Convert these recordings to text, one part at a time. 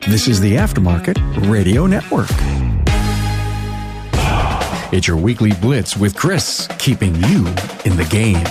This is the Aftermarket Radio Network. It's your Weekly Blitz with Chris, keeping you in the game.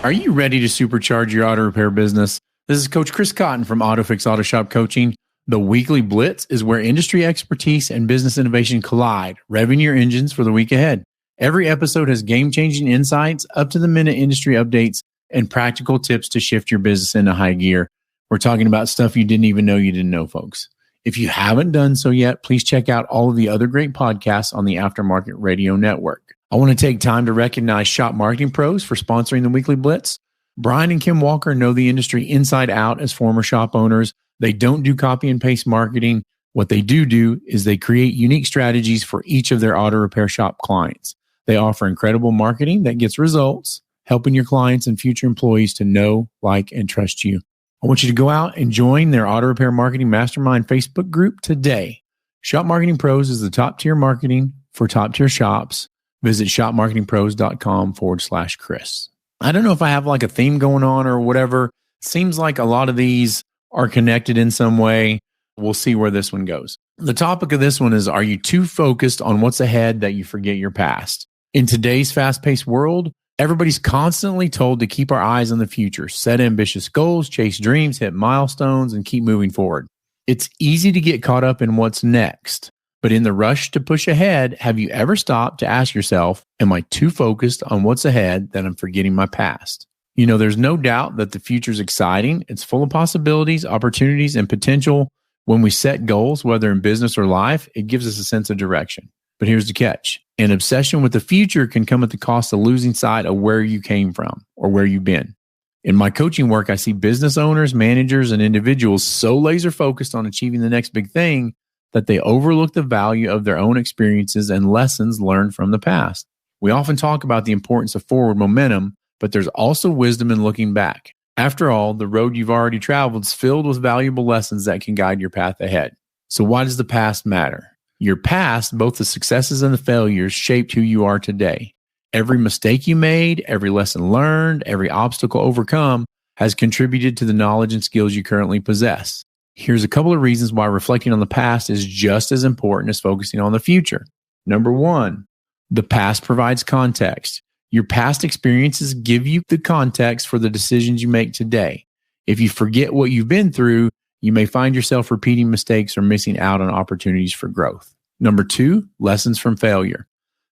Are you ready to supercharge your auto repair business? This is Coach Chris Cotton from AutoFix Auto Shop Coaching. The Weekly Blitz is where industry expertise and business innovation collide, revving your engines for the week ahead. Every episode has game-changing insights, up-to-the-minute industry updates, and practical tips to shift your business into high gear. We're talking about stuff you didn't even know you didn't know, folks. If you haven't done so yet, please check out all of the other great podcasts on the Aftermarket Radio Network. I want to take time to recognize Shop Marketing Pros for sponsoring the Weekly Blitz. Brian and Kim Walker know the industry inside out as former shop owners. They don't do copy and paste marketing. What they do is they create unique strategies for each of their auto repair shop clients. They offer incredible marketing that gets results, helping your clients and future employees to know, like, and trust you. I want you to go out and join their Auto Repair Marketing Mastermind Facebook group today. Shop Marketing Pros is the top-tier marketing for top-tier shops. Visit shopmarketingpros.com/Chris. I don't know if I have like a theme going on or whatever. Seems like a lot of these are connected in some way. We'll see where this one goes. The topic of this one is, are you too focused on what's ahead that you forget your past? In today's fast-paced world, everybody's constantly told to keep our eyes on the future, set ambitious goals, chase dreams, hit milestones, and keep moving forward. It's easy to get caught up in what's next. But in the rush to push ahead, have you ever stopped to ask yourself, am I too focused on what's ahead that I'm forgetting my past? You know, there's no doubt that the future's exciting. It's full of possibilities, opportunities, and potential. When we set goals, whether in business or life, it gives us a sense of direction. But here's the catch. An obsession with the future can come at the cost of losing sight of where you came from or where you've been. In my coaching work, I see business owners, managers, and individuals so laser focused on achieving the next big thing that they overlook the value of their own experiences and lessons learned from the past. We often talk about the importance of forward momentum, but there's also wisdom in looking back. After all, the road you've already traveled is filled with valuable lessons that can guide your path ahead. So why does the past matter? Your past, both the successes and the failures, shaped who you are today. Every mistake you made, every lesson learned, every obstacle overcome has contributed to the knowledge and skills you currently possess. Here's a couple of reasons why reflecting on the past is just as important as focusing on the future. Number one, the past provides context. Your past experiences give you the context for the decisions you make today. If you forget what you've been through, you may find yourself repeating mistakes or missing out on opportunities for growth. Number two, lessons from failure.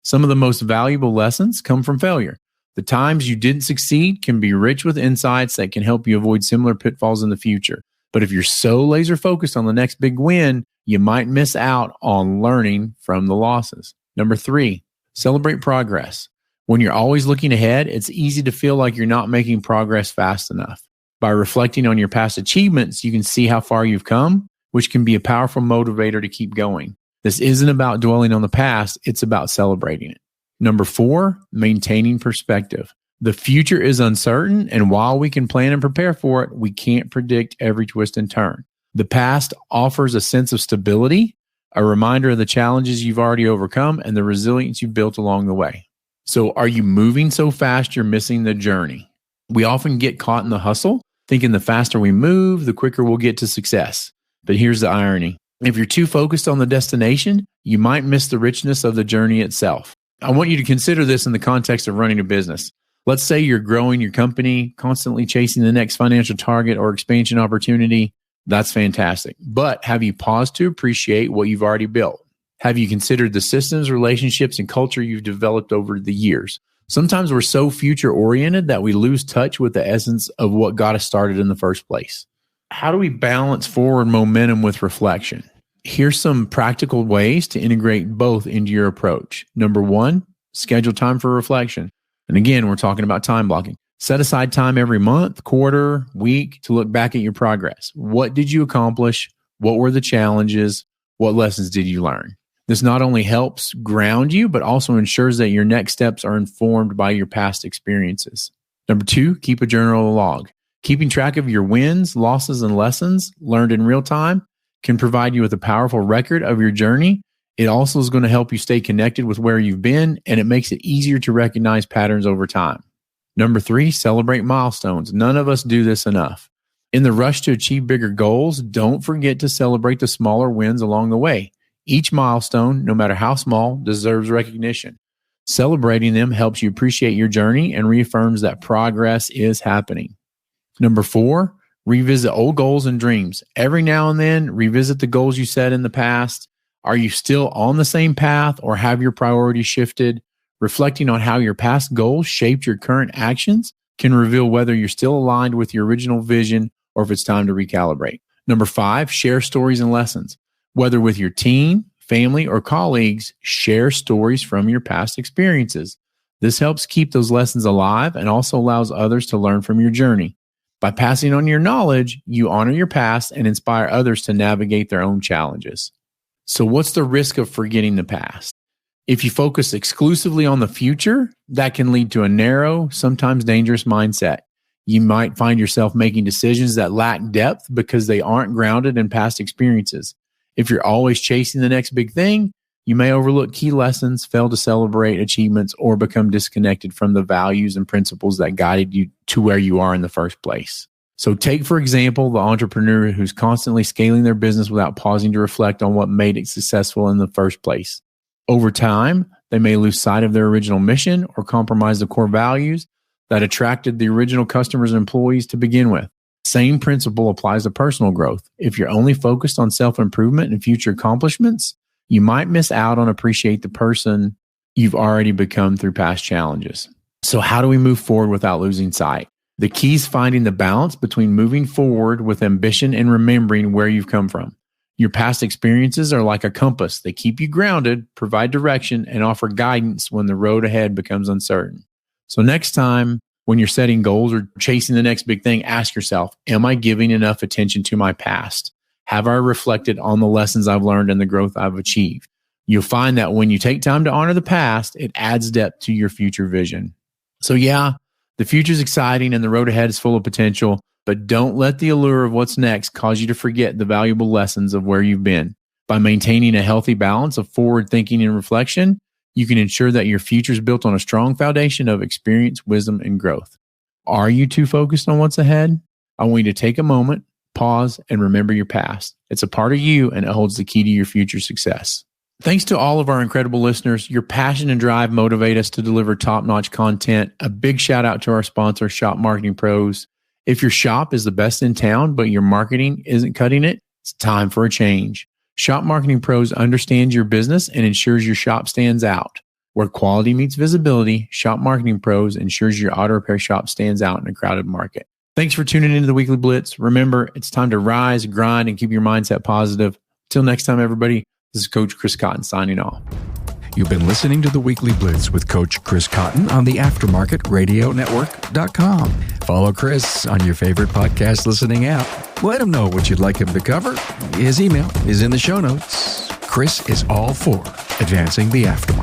Some of the most valuable lessons come from failure. The times you didn't succeed can be rich with insights that can help you avoid similar pitfalls in the future. But if you're so laser focused on the next big win, you might miss out on learning from the losses. Number three, celebrate progress. When you're always looking ahead, it's easy to feel like you're not making progress fast enough. By reflecting on your past achievements, you can see how far you've come, which can be a powerful motivator to keep going. This isn't about dwelling on the past, it's about celebrating it. Number four, maintaining perspective. The future is uncertain, and while we can plan and prepare for it, we can't predict every twist and turn. The past offers a sense of stability, a reminder of the challenges you've already overcome, and the resilience you've built along the way. So are you moving so fast you're missing the journey? We often get caught in the hustle, thinking the faster we move, the quicker we'll get to success. But here's the irony. If you're too focused on the destination, you might miss the richness of the journey itself. I want you to consider this in the context of running a business. Let's say you're growing your company, constantly chasing the next financial target or expansion opportunity. That's fantastic. But have you paused to appreciate what you've already built? Have you considered the systems, relationships, and culture you've developed over the years? Sometimes we're so future-oriented that we lose touch with the essence of what got us started in the first place. How do we balance forward momentum with reflection? Here's some practical ways to integrate both into your approach. Number one, schedule time for reflection. And again, we're talking about time blocking. Set aside time every month, quarter, week to look back at your progress. What did you accomplish? What were the challenges? What lessons did you learn? This not only helps ground you, but also ensures that your next steps are informed by your past experiences. Number two, keep a journal log. Keeping track of your wins, losses, and lessons learned in real time can provide you with a powerful record of your journey. It also is going to help you stay connected with where you've been, and it makes it easier to recognize patterns over time. Number 3, celebrate milestones. None of us do this enough. In the rush to achieve bigger goals, don't forget to celebrate the smaller wins along the way. Each milestone, no matter how small, deserves recognition. Celebrating them helps you appreciate your journey and reaffirms that progress is happening. Number 4, revisit old goals and dreams. Every now and then, revisit the goals you set in the past. Are you still on the same path or have your priorities shifted? Reflecting on how your past goals shaped your current actions can reveal whether you're still aligned with your original vision or if it's time to recalibrate. Number 5, share stories and lessons. Whether with your team, family, or colleagues, share stories from your past experiences. This helps keep those lessons alive and also allows others to learn from your journey. By passing on your knowledge, you honor your past and inspire others to navigate their own challenges. So what's the risk of forgetting the past? If you focus exclusively on the future, that can lead to a narrow, sometimes dangerous mindset. You might find yourself making decisions that lack depth because they aren't grounded in past experiences. If you're always chasing the next big thing, you may overlook key lessons, fail to celebrate achievements, or become disconnected from the values and principles that guided you to where you are in the first place. So take, for example, the entrepreneur who's constantly scaling their business without pausing to reflect on what made it successful in the first place. Over time, they may lose sight of their original mission or compromise the core values that attracted the original customers and employees to begin with. Same principle applies to personal growth. If you're only focused on self-improvement and future accomplishments, you might miss out on appreciate the person you've already become through past challenges. So how do we move forward without losing sight? The key is finding the balance between moving forward with ambition and remembering where you've come from. Your past experiences are like a compass. They keep you grounded, provide direction, and offer guidance when the road ahead becomes uncertain. So next time when you're setting goals or chasing the next big thing, ask yourself, am I giving enough attention to my past? Have I reflected on the lessons I've learned and the growth I've achieved? You'll find that when you take time to honor the past, it adds depth to your future vision. So yeah, the future is exciting and the road ahead is full of potential, but don't let the allure of what's next cause you to forget the valuable lessons of where you've been. By maintaining a healthy balance of forward thinking and reflection, you can ensure that your future is built on a strong foundation of experience, wisdom, and growth. Are you too focused on what's ahead? I want you to take a moment, pause, and remember your past. It's a part of you and it holds the key to your future success. Thanks to all of our incredible listeners. Your passion and drive motivate us to deliver top-notch content. A big shout out to our sponsor, Shop Marketing Pros. If your shop is the best in town, but your marketing isn't cutting it, it's time for a change. Shop Marketing Pros understands your business and ensures your shop stands out. Where quality meets visibility, Shop Marketing Pros ensures your auto repair shop stands out in a crowded market. Thanks for tuning into the Weekly Blitz. Remember, it's time to rise, grind, and keep your mindset positive. Till next time, everybody, this is Coach Chris Cotton signing off. You've been listening to the Weekly Blitz with Coach Chris Cotton on the AftermarketRadioNetwork.com. Follow Chris on your favorite podcast listening app. Let him know what you'd like him to cover. His email is in the show notes. Chris is all for advancing the aftermarket.